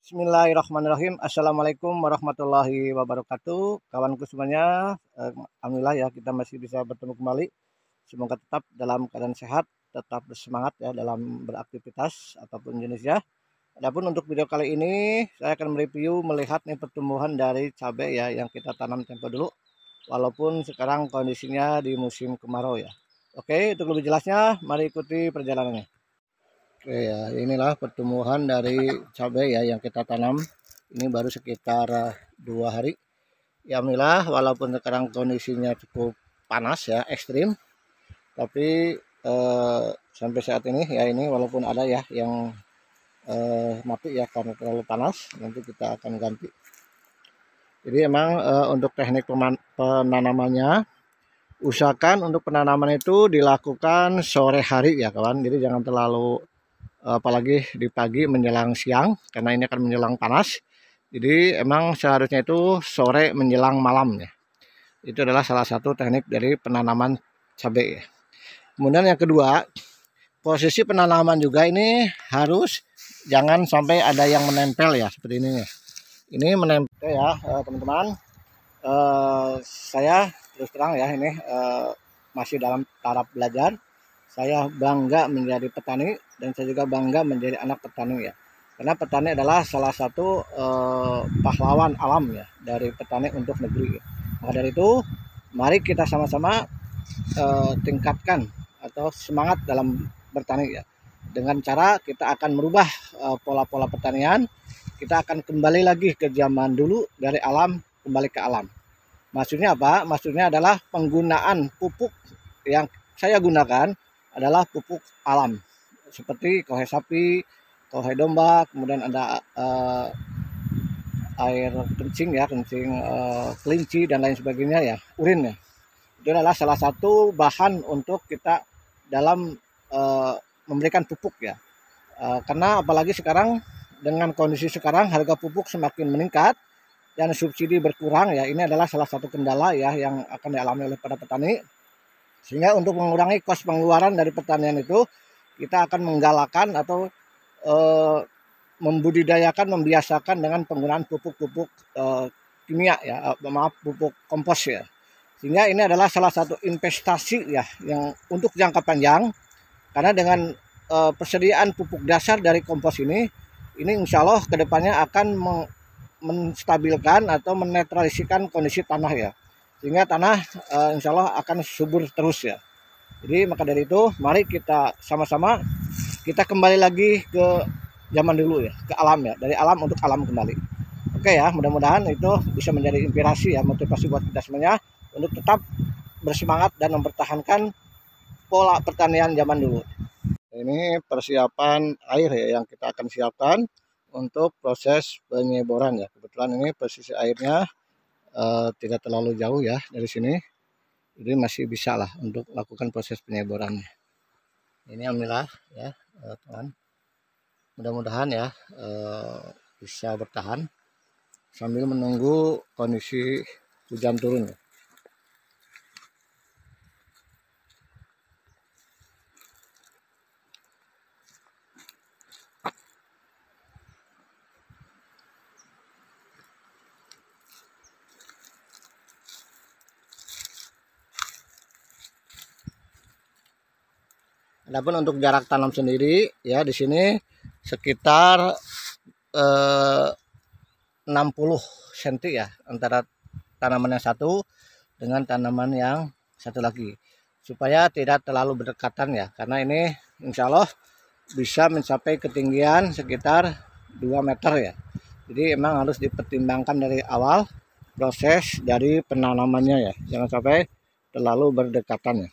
Bismillahirrahmanirrahim. Assalamualaikum warahmatullahi wabarakatuh. Kawanku semuanya, alhamdulillah ya kita masih bisa bertemu kembali. Semoga tetap dalam keadaan sehat, tetap bersemangat ya dalam beraktivitas apapun jenisnya. Adapun untuk video kali ini saya akan mereview melihat nih pertumbuhan dari cabai ya yang kita tanam tempo dulu. Walaupun sekarang kondisinya di musim kemarau ya. Oke, untuk lebih jelasnya mari ikuti perjalanannya. Oke ya, inilah pertumbuhan dari cabai ya yang kita tanam. Ini baru sekitar 2 hari. Ya alhamdulillah, walaupun sekarang kondisinya cukup panas ya, ekstrim, tapi sampai saat ini ya ini walaupun ada ya yang mati ya karena terlalu panas, nanti kita akan ganti. Jadi emang untuk teknik penanamannya, usahakan untuk penanaman itu dilakukan sore hari ya kawan. Jadi jangan terlalu apalagi di pagi menjelang siang karena ini akan menjelang panas. Jadi emang seharusnya itu sore menjelang malam ya. Itu adalah salah satu teknik dari penanaman cabai ya. Kemudian yang kedua, posisi penanaman juga ini harus jangan sampai ada yang menempel ya seperti ini nih. Ini menempel ya teman-teman. Saya terus terang ya ini masih dalam taraf belajar. Saya bangga menjadi petani dan saya juga bangga menjadi anak petani ya. Karena petani adalah salah satu pahlawan alam ya dari petani untuk negeri. Maka dari itu, mari kita sama-sama tingkatkan atau semangat dalam bertani ya. Dengan cara kita akan merubah pola-pola pertanian, kita akan kembali lagi ke zaman dulu dari alam kembali ke alam. Maksudnya apa? Maksudnya adalah penggunaan pupuk yang saya gunakan adalah pupuk alam seperti kohe sapi, kohe domba, kemudian ada air kencing ya, kencing kelinci dan lain sebagainya ya, urin ya. Itu adalah salah satu bahan untuk kita dalam memberikan pupuk ya. Karena apalagi sekarang dengan kondisi sekarang harga pupuk semakin meningkat dan subsidi berkurang ya, ini adalah salah satu kendala ya yang akan dialami oleh para petani. Sehingga untuk mengurangi kos pengeluaran dari pertanian itu, kita akan menggalakkan atau membudidayakan, membiasakan dengan penggunaan pupuk-pupuk kimia ya, pupuk kompos ya. Sehingga ini adalah salah satu investasi ya yang untuk jangka panjang. Karena dengan persediaan pupuk dasar dari kompos ini insya Allah kedepannya akan menstabilkan atau menetralisikan kondisi tanah ya. Sehingga tanah insya Allah akan subur terus ya. Jadi maka dari itu mari kita sama-sama kita kembali lagi ke zaman dulu ya, ke alam ya, dari alam untuk alam kembali. Oke ya, mudah-mudahan itu bisa menjadi inspirasi ya, motivasi buat kita semuanya untuk tetap bersemangat dan mempertahankan pola pertanian zaman dulu. Ini persiapan air ya yang kita akan siapkan untuk proses penyeboran ya. Kebetulan ini posisi airnya tidak terlalu jauh ya dari sini, jadi masih bisa lah untuk lakukan proses penyeborannya. Ini alhamdulillah ya teman, mudah-mudahan ya bisa bertahan sambil menunggu kondisi hujan turun ya. Adapun untuk jarak tanam sendiri ya di sini sekitar 60 cm ya antara tanaman yang satu dengan tanaman yang satu lagi, supaya tidak terlalu berdekatan ya, karena ini insya Allah bisa mencapai ketinggian sekitar 2 meter ya. Jadi emang harus dipertimbangkan dari awal proses dari penanamannya ya, jangan sampai terlalu berdekatan ya.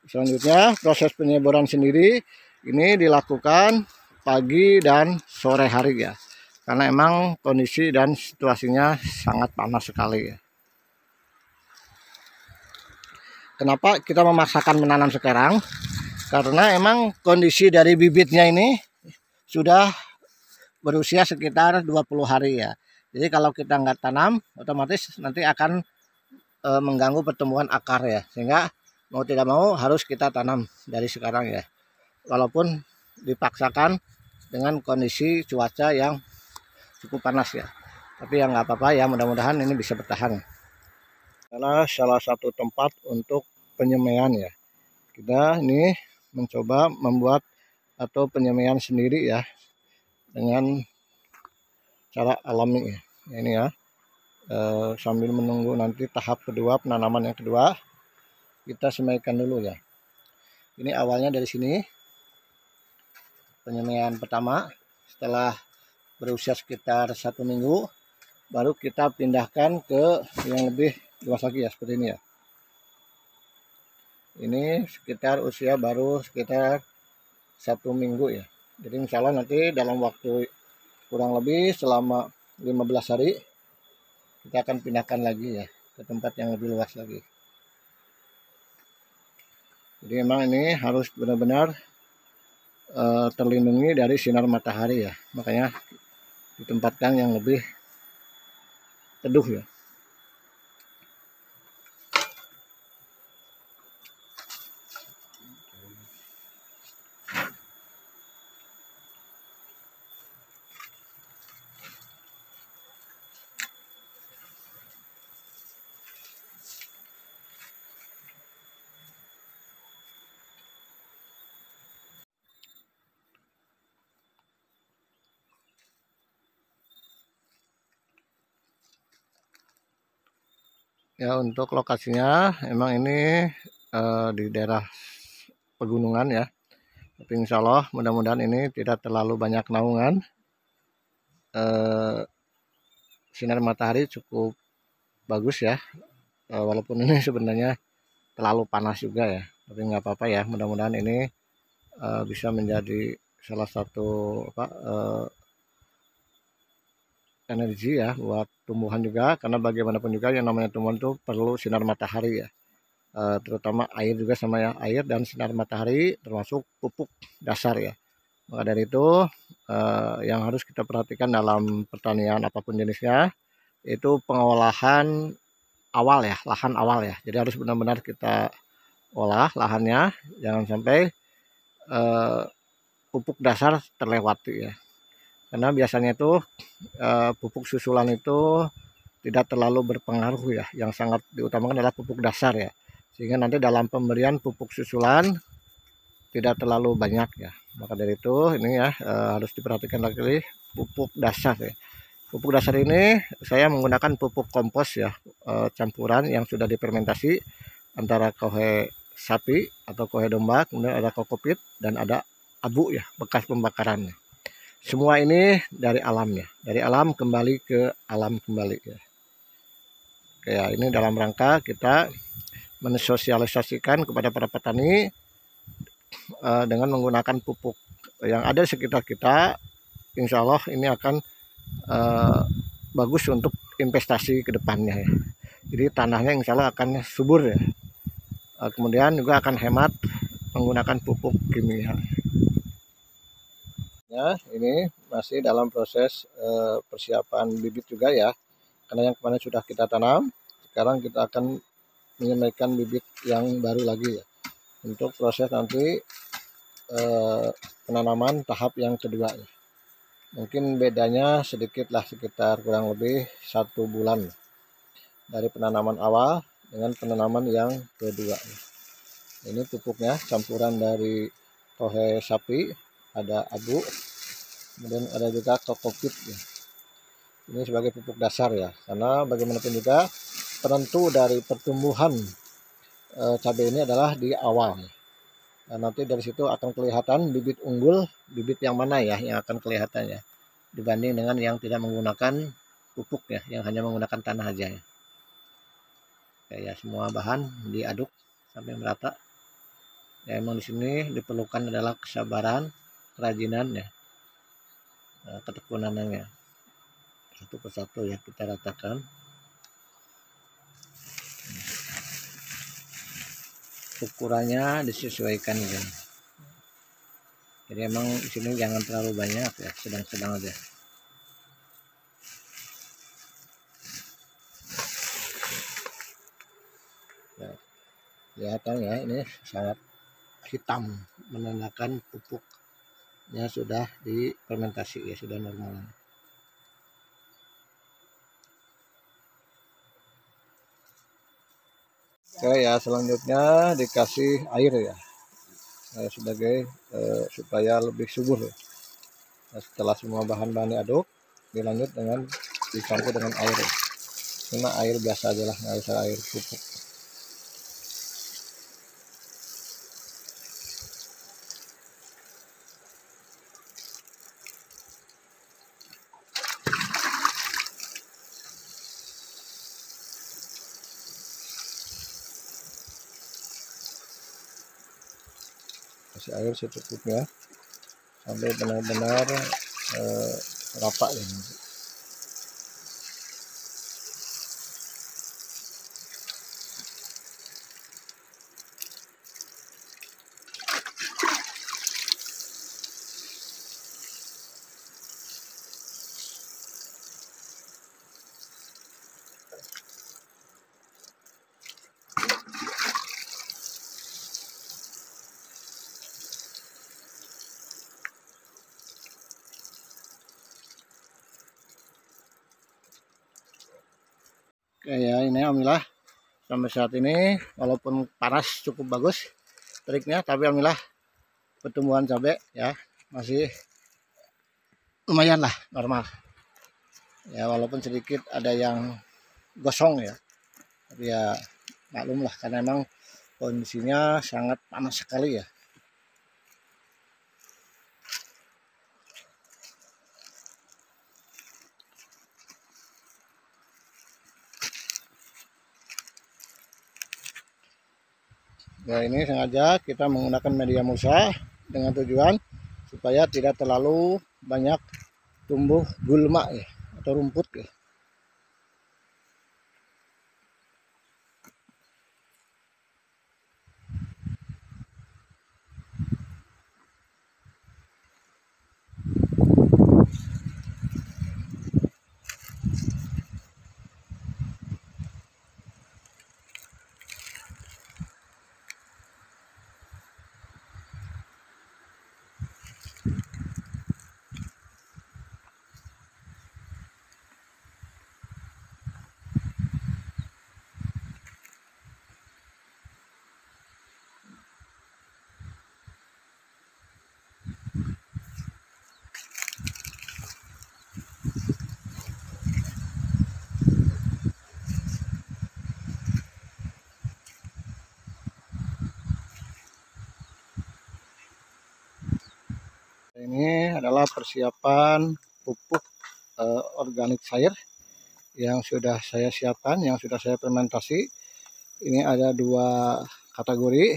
Selanjutnya proses penyeboran sendiri ini dilakukan pagi dan sore hari ya, karena emang kondisi dan situasinya sangat panas sekali ya. Kenapa kita memaksakan menanam sekarang? Karena emang kondisi dari bibitnya ini sudah berusia sekitar 20 hari ya. Jadi kalau kita nggak tanam, otomatis nanti akan mengganggu pertumbuhan akar ya, sehingga mau tidak mau harus kita tanam dari sekarang ya. Walaupun dipaksakan dengan kondisi cuaca yang cukup panas ya. Tapi ya nggak apa-apa ya, mudah-mudahan ini bisa bertahan. Karena salah satu tempat untuk penyemaian ya. Kita ini mencoba membuat atau penyemaian sendiri ya dengan cara alami ya. Ini ya. Sambil menunggu nanti tahap kedua, penanaman yang kedua, kita semaikan dulu ya. Ini awalnya dari sini, penyemaian pertama. Setelah berusia sekitar 1 minggu, baru kita pindahkan ke yang lebih luas lagi ya, seperti ini ya. Ini sekitar usia baru sekitar 1 minggu ya. Jadi insya Allah nanti dalam waktu kurang lebih selama 15 hari kita akan pindahkan lagi ya ke tempat yang lebih luas lagi. Jadi memang ini harus benar-benar terlindungi dari sinar matahari ya, makanya ditempatkan yang lebih teduh ya. Ya, untuk lokasinya emang ini di daerah pegunungan ya. Tapi insya Allah mudah-mudahan ini tidak terlalu banyak naungan. Sinar matahari cukup bagus ya. Walaupun ini sebenarnya terlalu panas juga ya. Tapi nggak apa-apa ya. Mudah-mudahan ini bisa menjadi salah satu energi ya buat tumbuhan juga, karena bagaimanapun juga yang namanya tumbuhan itu perlu sinar matahari ya, terutama air juga sama ya, air dan sinar matahari termasuk pupuk dasar ya. Maka dari itu yang harus kita perhatikan dalam pertanian apapun jenisnya itu pengolahan awal ya, lahan awal ya. Jadi harus benar-benar kita olah lahannya, jangan sampai pupuk dasar terlewati ya. Karena biasanya itu pupuk susulan itu tidak terlalu berpengaruh ya. Yang sangat diutamakan adalah pupuk dasar ya. Sehingga nanti dalam pemberian pupuk susulan tidak terlalu banyak ya. Maka dari itu ini ya harus diperhatikan lagi pupuk dasar ya. Pupuk dasar ini saya menggunakan pupuk kompos ya, campuran yang sudah difermentasi antara kohe sapi atau kohe domba, kemudian ada kokopit dan ada abu ya, bekas pembakarannya. Semua ini dari alam ya, dari alam kembali ke alam kembali ya. Kayak ini dalam rangka kita mensosialisasikan kepada para petani dengan menggunakan pupuk yang ada di sekitar kita. Insya Allah ini akan bagus untuk investasi ke depannya ya. Jadi tanahnya insya Allah akan subur ya. Kemudian juga akan hemat menggunakan pupuk kimia. Ya, ini masih dalam proses persiapan bibit juga ya, karena yang kemarin sudah kita tanam, sekarang kita akan menyampaikan bibit yang baru lagi ya, untuk proses nanti penanaman tahap yang kedua ya. Mungkin bedanya sedikit lah, sekitar kurang lebih 1 bulan dari penanaman awal dengan penanaman yang kedua ya. Ini pupuknya campuran dari kohe sapi, ada abu, kemudian ada juga kokopit ya. Ini sebagai pupuk dasar ya, karena bagaimanapun juga penentu dari pertumbuhan cabai ini adalah di awal. Nah, nanti dari situ akan kelihatan bibit unggul, bibit yang mana ya yang akan kelihatan ya, dibanding dengan yang tidak menggunakan pupuk ya, yang hanya menggunakan tanah aja ya. Kayak semua bahan diaduk sampai merata. Ya, emang di sini diperlukan adalah kesabaran, kerajinan ya, ketekunannya. Satu persatu ya kita ratakan. Ukurannya disesuaikan ya. Jadi emang di sini jangan terlalu banyak ya, sedang-sedang aja. Ya, kelihatan ya, ini sangat hitam menandakan pupuk ya sudah difermentasi ya, sudah normal. Oke ya, selanjutnya dikasih air ya, sebagai supaya lebih subur ya. Nah, setelah semua bahan-bahan diaduk, dilanjut dengan dicampur dengan air ya. Cuma air biasa aja lah, nggak usah air pupuk. Kasih air secukupnya sampai benar-benar rata ya. Oke ya, ini alhamdulillah sampai saat ini walaupun panas cukup bagus triknya, tapi alhamdulillah pertumbuhan cabai ya masih lumayan lah, normal ya, walaupun sedikit ada yang gosong ya, tapi ya maklum lah karena emang kondisinya sangat panas sekali ya. Ya, ini sengaja kita menggunakan media mulsa dengan tujuan supaya tidak terlalu banyak tumbuh gulma ya, atau rumput ya. Ini adalah persiapan pupuk organik cair yang sudah saya siapkan, yang sudah saya fermentasi. Ini ada dua kategori.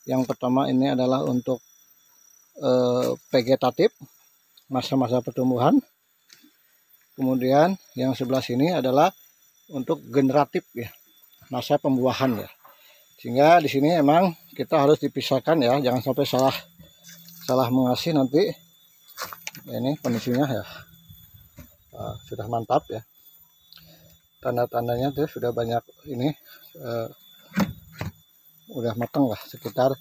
Yang pertama ini adalah untuk vegetatif, masa-masa pertumbuhan. Kemudian yang sebelah sini adalah untuk generatif ya, masa pembuahan ya. Sehingga di sini emang kita harus dipisahkan ya, jangan sampai salah mengasih nanti. Ini kondisinya ya sudah mantap ya, tanda-tandanya tuh sudah banyak ini udah matang lah, sekitar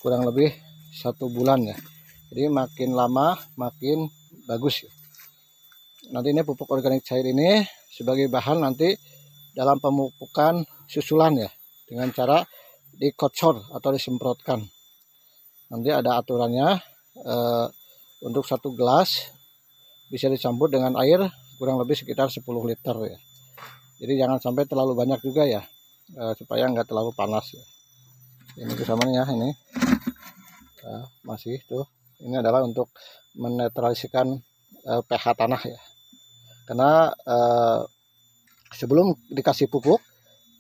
kurang lebih 1 bulan ya. Jadi makin lama makin bagus ya. Nanti ini pupuk organik cair ini sebagai bahan nanti dalam pemupukan susulan ya, dengan cara dikocor atau disemprotkan. Nanti ada aturannya, untuk 1 gelas bisa dicampur dengan air kurang lebih sekitar 10 liter ya. Jadi jangan sampai terlalu banyak juga ya, supaya nggak terlalu panas ya. Ini bersamanya ini masih tuh, ini adalah untuk menetralisikan pH tanah ya. Karena sebelum dikasih pupuk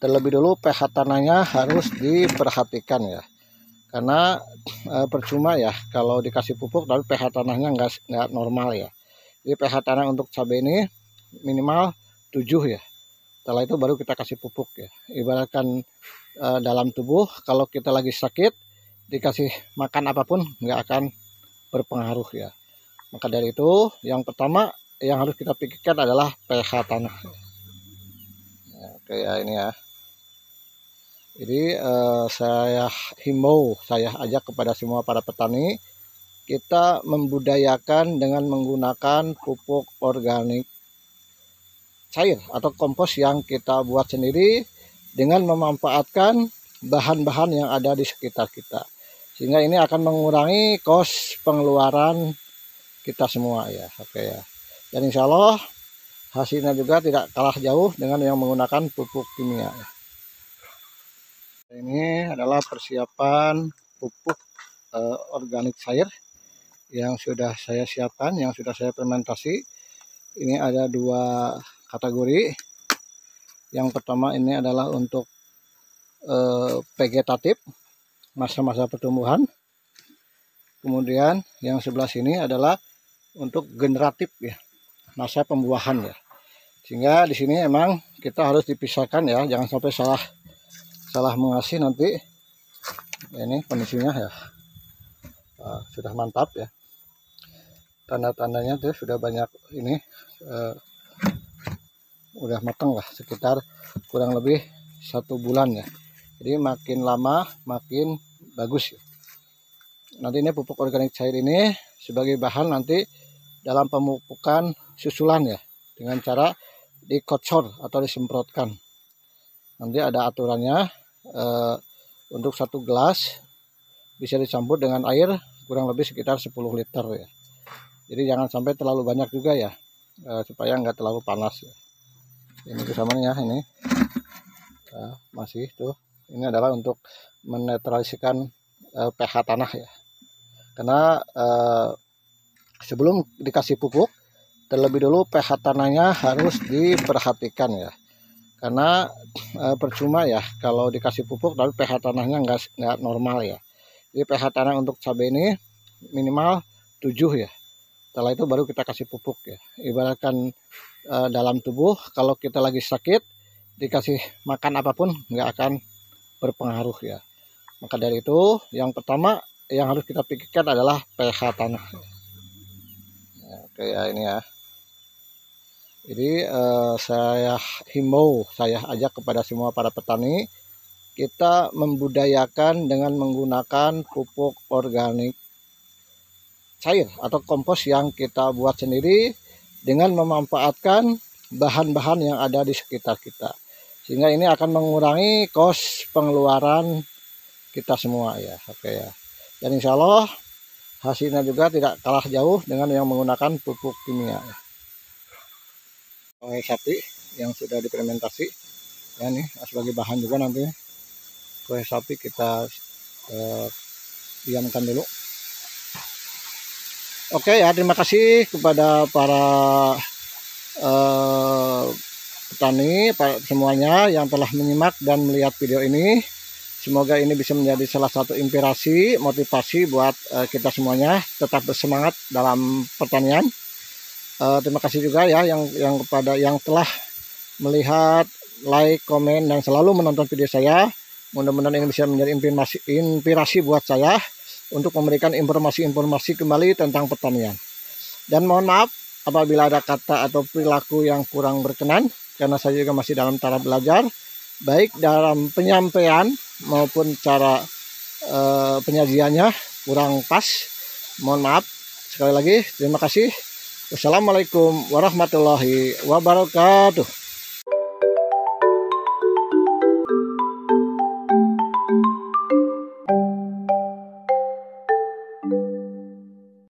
terlebih dulu pH tanahnya harus diperhatikan ya. Karena percuma ya kalau dikasih pupuk tapi pH tanahnya nggak normal ya. Jadi pH tanah untuk cabai ini minimal 7 ya. Setelah itu baru kita kasih pupuk ya. Ibaratkan dalam tubuh kalau kita lagi sakit dikasih makan apapun nggak akan berpengaruh ya. Maka dari itu yang pertama yang harus kita pikirkan adalah pH tanah. Ya, oke ya, ini ya. Jadi saya himbau, saya ajak kepada semua para petani kita membudayakan dengan menggunakan pupuk organik cair atau kompos yang kita buat sendiri dengan memanfaatkan bahan-bahan yang ada di sekitar kita, sehingga ini akan mengurangi kos pengeluaran kita semua ya. Oke ya, dan insya Allah hasilnya juga tidak kalah jauh dengan yang menggunakan pupuk kimia ya. Ini adalah persiapan pupuk organik cair yang sudah saya siapkan, yang sudah saya fermentasi. Ini ada dua kategori. Yang pertama ini adalah untuk vegetatif, masa-masa pertumbuhan. Kemudian yang sebelah sini adalah untuk generatif ya, masa pembuahan ya. Sehingga di sini emang kita harus dipisahkan ya, jangan sampai salah mengasih nanti. Ini kondisinya ya, sudah mantap ya. Tanda-tandanya tuh sudah banyak ini, udah matang lah, sekitar kurang lebih 1 bulan ya. Jadi makin lama makin bagus ya. Nanti ini pupuk organik cair ini sebagai bahan nanti dalam pemupukan susulan ya, dengan cara dikocor atau disemprotkan. Nanti ada aturannya, untuk 1 gelas bisa dicampur dengan air kurang lebih sekitar 10 liter ya. Jadi jangan sampai terlalu banyak juga ya, supaya nggak terlalu panas ya. Ini bersamanya ini masih tuh, ini adalah untuk menetralisikan pH tanah ya. Karena sebelum dikasih pupuk, terlebih dulu pH tanahnya harus diperhatikan ya. Karena percuma ya kalau dikasih pupuk tapi pH tanahnya nggak normal ya. Jadi pH tanah untuk cabai ini minimal 7 ya. Setelah itu baru kita kasih pupuk ya. Ibaratkan dalam tubuh, kalau kita lagi sakit dikasih makan apapun nggak akan berpengaruh ya. Maka dari itu yang pertama yang harus kita pikirkan adalah pH tanah ya. Oke ya, ini ya. Jadi saya himbau, saya ajak kepada semua para petani, kita membudayakan dengan menggunakan pupuk organik cair atau kompos yang kita buat sendiri dengan memanfaatkan bahan-bahan yang ada di sekitar kita, sehingga ini akan mengurangi kos pengeluaran kita semua ya. Oke ya, dan insya Allah hasilnya juga tidak kalah jauh dengan yang menggunakan pupuk kimia ya. Sapi yang sudah difermentasi ya, nih sebagai bahan juga nanti kue sapi kita diamkan dulu. Oke ya, terima kasih kepada para petani semuanya yang telah menyimak dan melihat video ini. Semoga ini bisa menjadi salah satu inspirasi, motivasi buat kita semuanya tetap bersemangat dalam pertanian. Terima kasih juga ya yang kepada yang telah melihat, like, komen, dan selalu menonton video saya. Mudah-mudahan ini bisa menjadi inspirasi buat saya untuk memberikan informasi-informasi kembali tentang pertanian. Dan mohon maaf apabila ada kata atau perilaku yang kurang berkenan, karena saya juga masih dalam tahap belajar, baik dalam penyampaian maupun cara penyajiannya kurang pas. Mohon maaf. Sekali lagi, terima kasih. Wassalamualaikum warahmatullahi wabarakatuh.